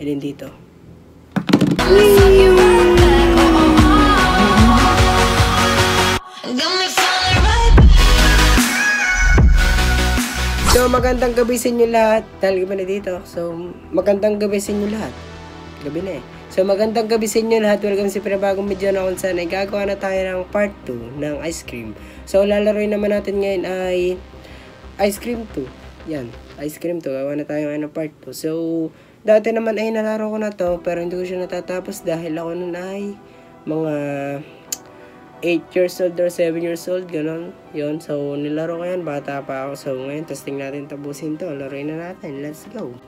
And then dito. So, magandang gabi sa inyo lahat. Dahil ba na dito? So, magandang gabi sa inyo lahat. Gabi na eh. So, magandang gabi sa inyo lahat. Welcome sa pinabagong video na kung saan ay gagawa na tayo ng part 2 ng ice cream. So, lalaroin naman natin ngayon ay ice cream 2. Yan, ice cream 2. Gawa na tayo ngayon ng part 2. So, dati naman ay nalaro ko na to, pero hindi ko siya natatapos dahil ako nun ay mga 8 years old or 7 years old, ganon. Yun, so nilaro ko yan, bata pa ako. So ngayon, testing natin tapusin to. Laruin na natin, let's go.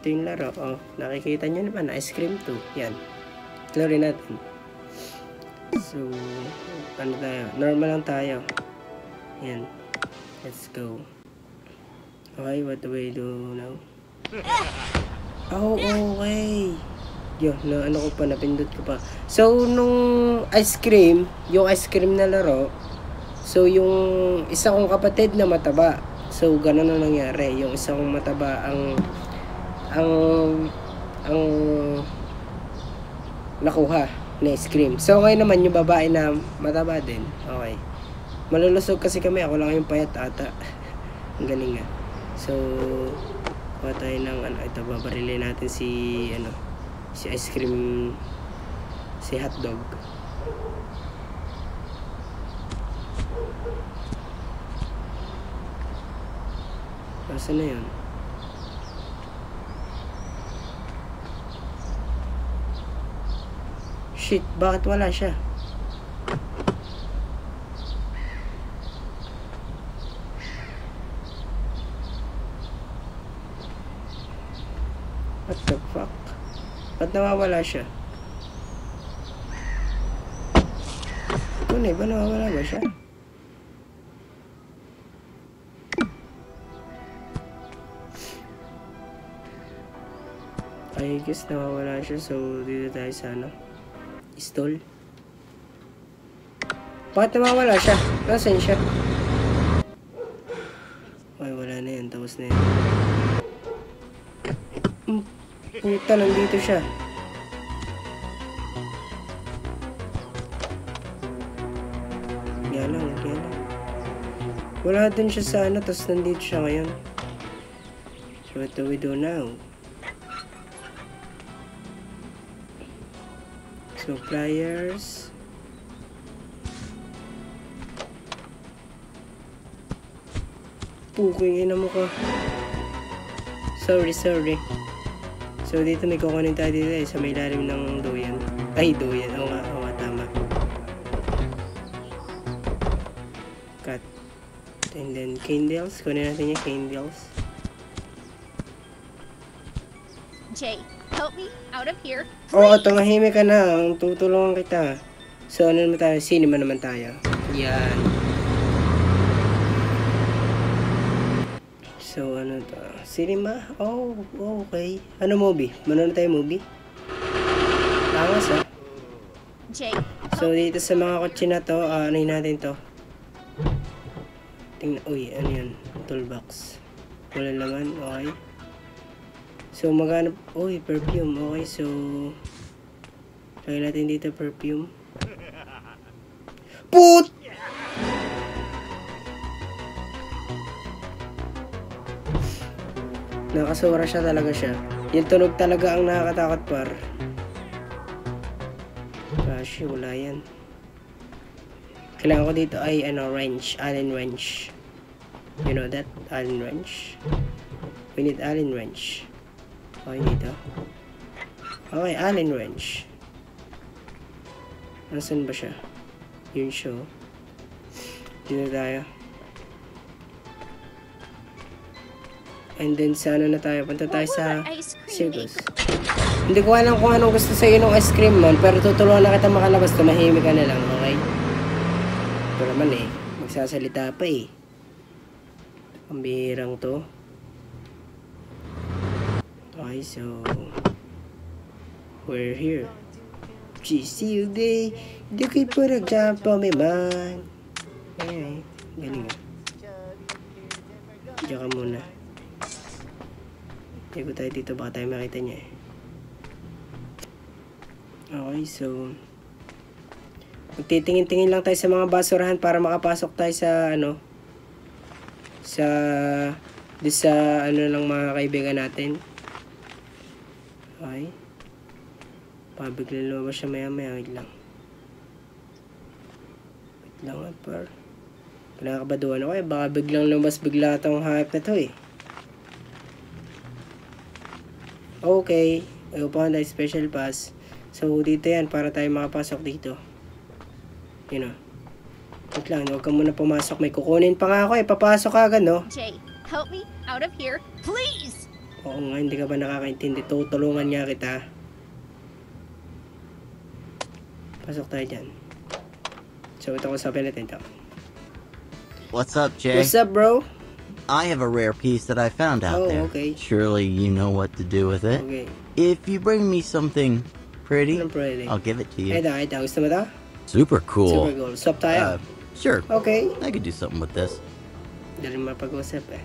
Ito yung laro, oh. Nakikita nyo naman, ice cream 2. Yan, laruin natin. So, ano tayo? Normal lang tayo. Yan, let's go. Okay, what do we do now? Oh, okay. Yo, na ano ko pa, napindot ko pa. So, nung ice cream, yung ice cream na laro, so, yung isa kong kapatid na mataba. So, ganun na nangyari. Yung isa kong mataba, ang nakuha na ice cream. So, ngayon naman, yung babae na mataba din. Okay. Malulusog kasi kami. Ako lang yung payat ata. Ang galing nga. So, kuha tayo ng, ito, babarilin natin si, si ice cream, si hotdog. Nasaan na yun? Shit, bakit wala siya? What the fuck? Ba't nawawala siya? Tunay ba nawawala ba siya? I guess nawawala siya. So, dito tayo sa stall. Bakit nawawala siya? Nasaan siya? Ay, wala na yan. Tapos na yan. Puta, nandito siya. Yan lang. Wala din siya sa tapos nandito siya ngayon. So, what do we do now? So, pliers. Puking ina mo ka. Sorry. So, dito may kukunin tayo dito sa may lalim ng duyan. Ay, duyan. Oo nga, tama. Cut. And then, candles. Kunin natin yung candles. Jay, help me out of here. Oo, tumahimik ka na. Tutulungan kita. So, ano naman tayo? Cinema naman tayo. Yan. So, ano to? Cinema? Oh, okay. Ano movie? Manonood tayo movie? Tangas, ah. Jay. So, dito sa mga kotse na to, ano natin to? Tingnan, uy, ano yan? Toolbox. Wala laman, okay. So, maghanap, uy, perfume, okay. So, lagyan natin dito perfume. Put! Nakasura siya talaga siya. Yung tunog talaga ang nakakatakot par. Gosh, wala yan. Kailangan ko dito ay wrench, Allen wrench. You know that? Allen wrench. We need Allen wrench. Okay, dito. Okay, Allen wrench. Nasaan ba siya? Yun siya. Dito tayo. And then sa na tayo, punta tayo sa circus. Hindi ko alam kung anong gusto sa'yo ng ice cream man, pero tutulungan na kita makalabas, tumahimik ka na lang, okay? Ito naman magsasalita pa ang bihirang to. Okay, so we're here. GC day, di ko'y parang pa may man. Ay, galing Diyan ka muna. Ikot tayo dito, baka tayo makita niya eh. Okay, so magtitingin-tingin lang tayo sa mga basurahan para makapasok tayo sa ano, sa ano lang mga kaibigan natin. Okay, pabiglang lumabas siya maya-maya. Wait lang par. Pinakabaduan ako eh, baka biglang lumabas bigla itong hype na to eh. Okay, upahan tayo special pass. So dito yan para tayo makapasok dito. You know. Wait lang, huwag ka muna pumasok. May kukunin pa nga ako eh. Papasok ka agad, no? Jay, help me out of here, please! Oo nga, hindi ka ba nakakaintindi? Tutulungan niya kita. Pasok tayo dyan. So ito ko sabihin natin ito. What's up, Jay? What's up, bro? I have a rare piece that I found out there. Okay. Surely you know what to do with it. Okay. If you bring me something pretty, Anong pwede? I'll give it to you. Ito. Gusto mo ito? Super cool. Super cool. Swap tayo. Sure. Okay. I could do something with this. Dali mapag-usap eh.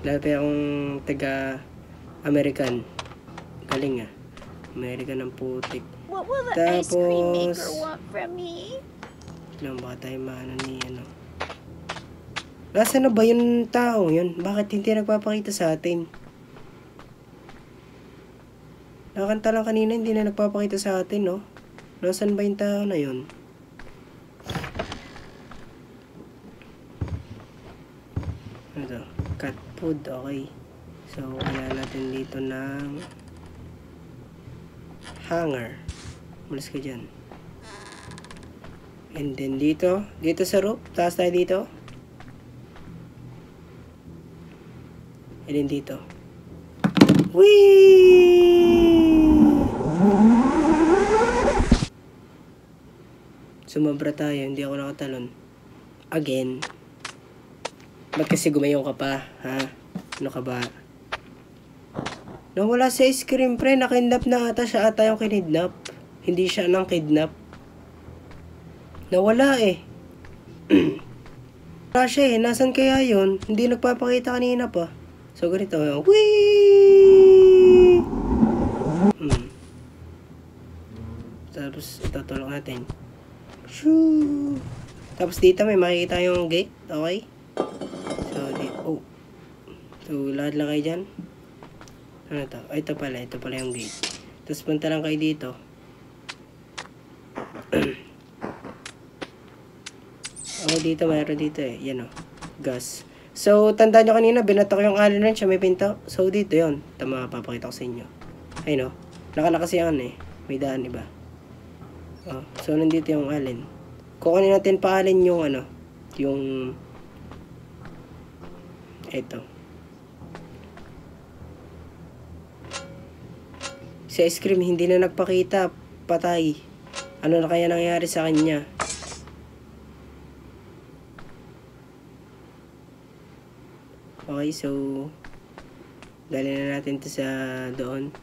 Dati akong taga-American. Galing ah. American ng putik. What will the ice cream maker Tapos want from me? lang baka tayo maano ni ano. Nasaan na ba yung tao yun? Bakit hindi nagpapakita sa atin? Nakanta lang kanina, hindi na nagpapakita sa atin, no? Nasaan ba yung tao na yun? Ano to? Cat food, okay. So, kailangan natin dito ng hanger. Malis ka dyan. And then dito sa roof, taas tayo dito. And then dito. Whee! Sumabra tayo, hindi ako nakatalon. Again. Ba't kasi gumayong ka pa, ha? Ano ka ba? Nawala si ice cream, pre. Nakidnap na ata siya. Ata yung kinidnap. Hindi siya nang kidnap. Nawala eh. Wala siya eh. Nasaan kaya yun? Hindi nagpapakita kanina pa. So ganito. Whee! Tapos tutulong natin. Shoo! Tapos dito may makikita yung gate. Okay? So dito. So lahat lang kayo dyan. Ano to? Ay, ito pala yung gate. Tapos punta lang kayo dito. Dito mayroon dito eh. Yan o. Gas. So, tandaan nyo kanina, binato ko yung allen wrench. May pinto. So, dito yon. Tama, papakita ko sa inyo. Ayun o. Nakalakas yan eh. May daan, iba. So, nandito yung allen. Kukunin natin pa allen yung ano. Yung ito. Si ice cream hindi na nagpakita. Patay. Ano na kaya nangyari sa kanya? Okay, so dali na natin ito sa doon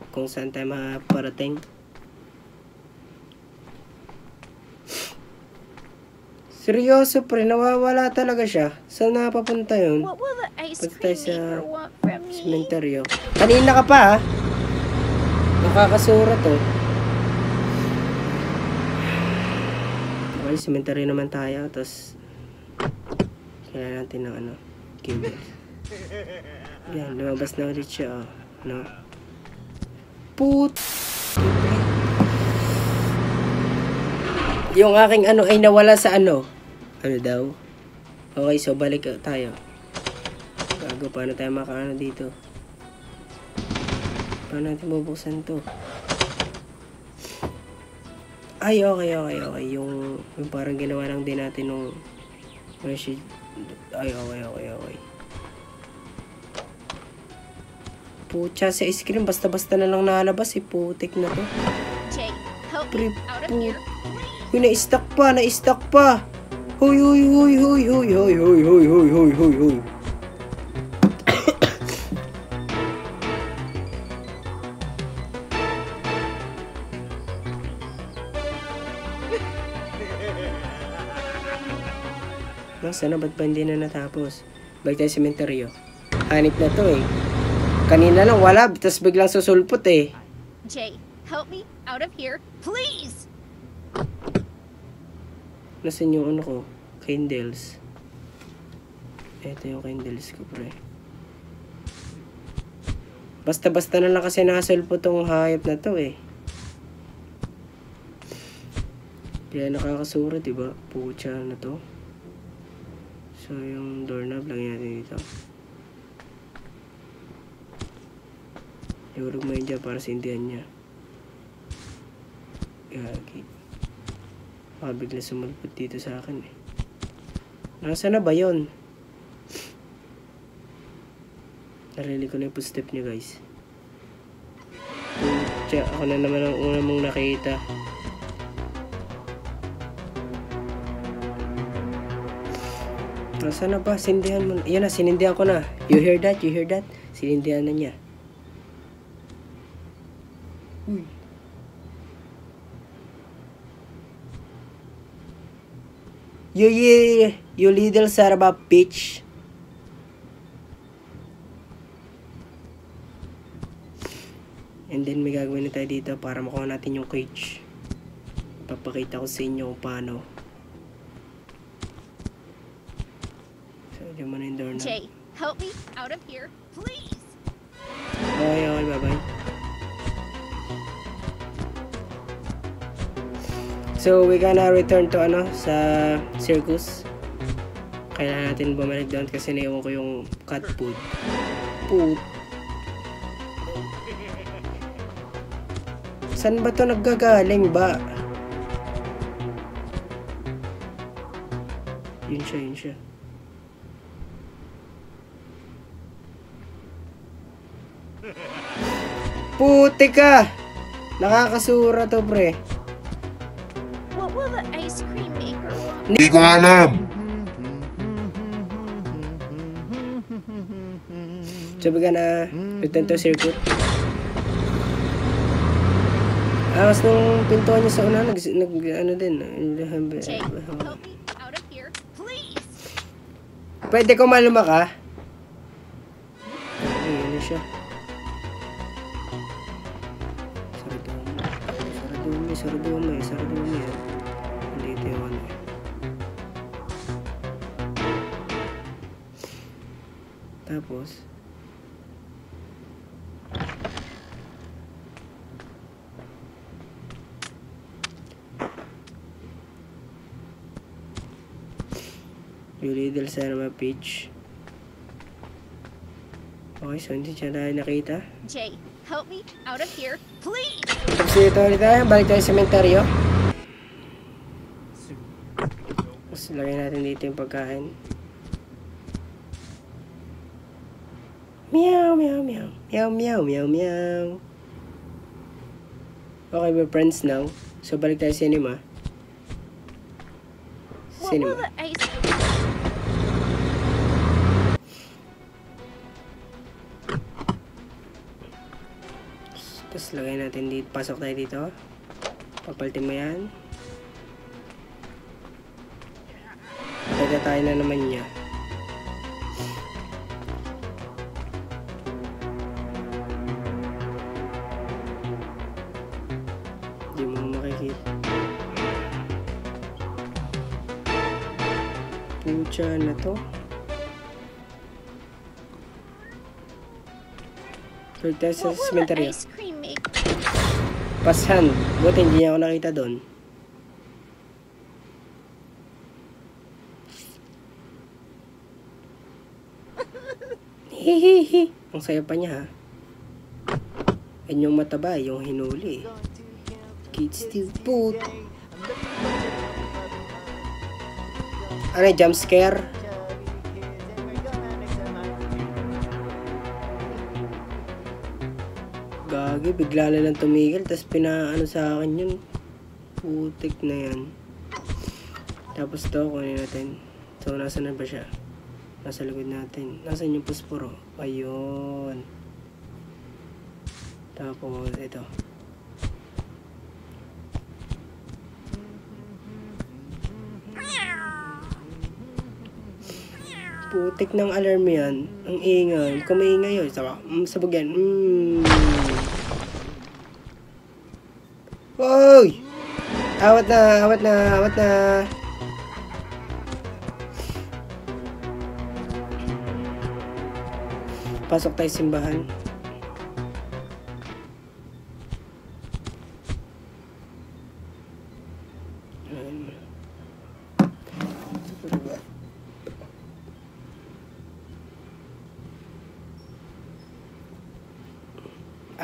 kung saan tayo maparating. Seryoso pre, nawawala talaga siya. Saan napapunta yun? What will the ice Punta cream tayo sa maker want from me? sementeryo. Kanina ka pa ha? Nakakasura to. Okay, sementeryo naman tayo. Tapos kailangan natin ng ano, cables. Yan, lumabas na ulit siya. No? Yung aking ano ay nawala sa ano. Ano daw? Okay, so balik tayo. Bago, paano tayo makaano dito? Paano natin bubuksan to? Ay, okay. Yung parang ginawa lang din natin nung ay, okay. Pucha, sa ice cream, basta-basta na lang nalabas. Putik na to. Jay, help me out of here. Uy, na-stuck pa. Huy. Sana ba't ba hindi na natapos? Balik tayo sa sementeryo. Hanip na to eh. Kanina lang wala, tapos biglang susulpot eh. Jay, help me out of here, please. Nasaan yung ano ko? Candles. Ito yung candles ko, pre. Basta-basta na lang kasi nakasulpot tong hayop na to eh. Kaya nakakasura, diba? Pucha na to. So, yung doorknob, lagyan natin dito. Iurog mo yun dyan para sindihan niya. Gagi. Baka bigla sumalpot dito sa akin eh. Nasaan na ba yun? Narinig ko na yung footstep niya, guys. Pucha, ako na naman ang una mong nakita. Nasaan na ba? Sindihan mo. Yan na, sinindihan ko na. You hear that? You hear that? Sinindihan na niya. Uy. You little son of a bitch. And then may gagawin na tayo dito para makuha natin yung cage. Papakita ko sa inyo kung paano. So, dyan mo na yung door na. Jay, help me out of here, please. Okay, bye-bye. So, we gonna return to sa circus. Kailangan natin bumalik doon kasi naiwan ko yung cat food. Saan ba to naggagaling ba? Yun siya. Puti ka! Nakakasura to, pre. What will the ice cream maker want? Hindi ko alam. So, we gonna return to circuit. Awas nung pintuan niya sa una, ano din. Jay, help me out of here, please. Pwede ko malumaka? Ayun na siya. Saradumi. Dito yung ano eh. Tapos, you little son of a bitch. Okay, so hindi siya tayo nakita. Jay, help me out of here, please. Tapos dito ulit tayo, balik tayo sa sementeryo. Tapos lagay natin dito yung pagkain. Meow. Okay, we're friends now. So balik tayo sa cinema. What will the ice cream? Tapos lagay natin dito, pasok tayo dito. Papalitin mo yan. Pagka tayo na naman niya. Hindi mo makikita. Pucha na to. Balik tayo sa What will the cemetery. ice cream maker? Pasan. Buti hindi niya ako nakita doon. Hihihi. Ang saya pa niya ha. Yan yung mataba, yung hinuli. Kids still put. Ano, jump scare? Gagi, bigla na lang tumigil, tapos pinaano sa akin yun. Putik na yan. Tapos to, kunin natin. So, nasa na ba siya? Nasa likod natin. Nasaan yung pusporo? Ayun. Tapos, ito. Putik ng alarm yan. Ang ingay. Kung maingay yun. Sabog yan. Hoy! Awat na. Pasok tayo simbahan.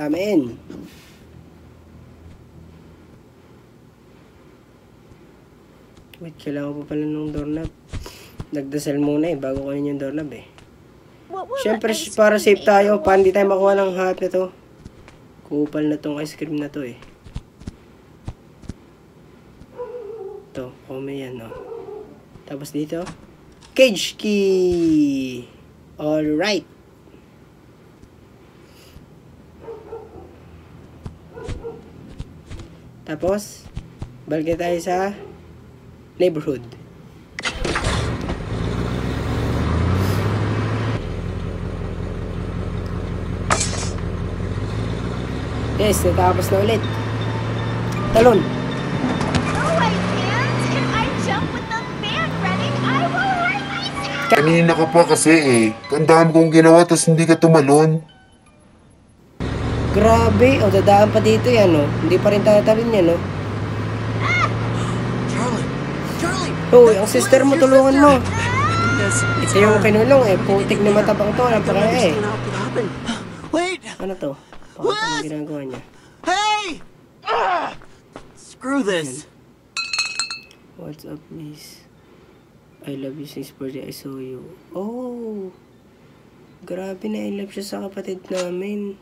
Amen. Wait, kailangan pa pala ng doorknob. Nagdasal muna bago kunin yung doorknob Siyempre, para safe tayo, para hindi tayo makuha ng hype na to. Kupal na tong ice cream na to Ito, kume yan Tapos dito, cage key. Alright. Tapos, balik tayo sa neighborhood. Yes, natapos na ulit. Talon. No, I can't. If I jump with the fan running, I will hurt myself. Kanina ka pa kasi Ang dami kong ginawa tapos hindi ka tumalon. Grabe. Dadaan pa dito yan Hindi pa rin tatalon yan Charlie! Ang sister mo, tulungan mo. Yes, Ito yung kinulong Putik na matabang to. Alam pa kaya Wait! Ano to? Bakit ang ginagawa niya? Hey! Screw this! What's up, miss? I love you since birthday I saw you. Oh! Grabe na I love siya sa kapatid namin.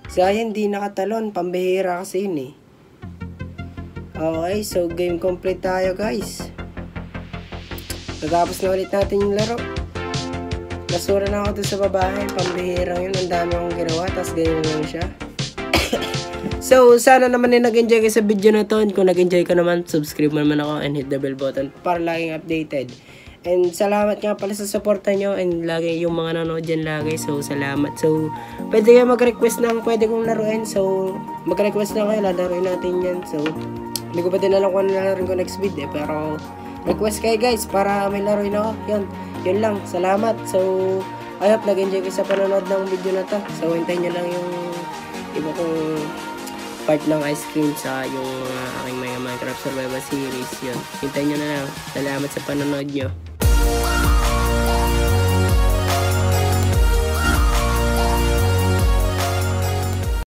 Sayang di nakatalon. Pambihira kasi yun Okay, so game complete tayo guys. Natapos na ulit natin yung laro. Nasura na ako dun sa babae. Pambihirang yun. Ang dami akong ginawa. Tapos ganyan lang siya. So, sana naman nag-enjoy kayo sa video na to. Kung nag-enjoy ka naman, subscribe mo naman ako and hit the bell button para laging updated. And salamat nga pala sa suporta nyo. And lagi yung mga nanonood dyan lagi. So, salamat. So, pwede kayo mag-request ng pwede kong laruin. So, mag-request na kayo. Lalaruin natin yan. So, hindi ko pa din alam kung ano lalaruin ko next video Pero, request kayo guys para may laruin ako. Yun lang. Salamat. So, I hope nag-enjoy kayo sa panonood ng video na to. So, hintayin nyo lang yung iba kong part ng ice cream sa yung aking mga Minecraft Survival Series. Yun. Hintayin nyo na lang. Salamat sa panonood nyo.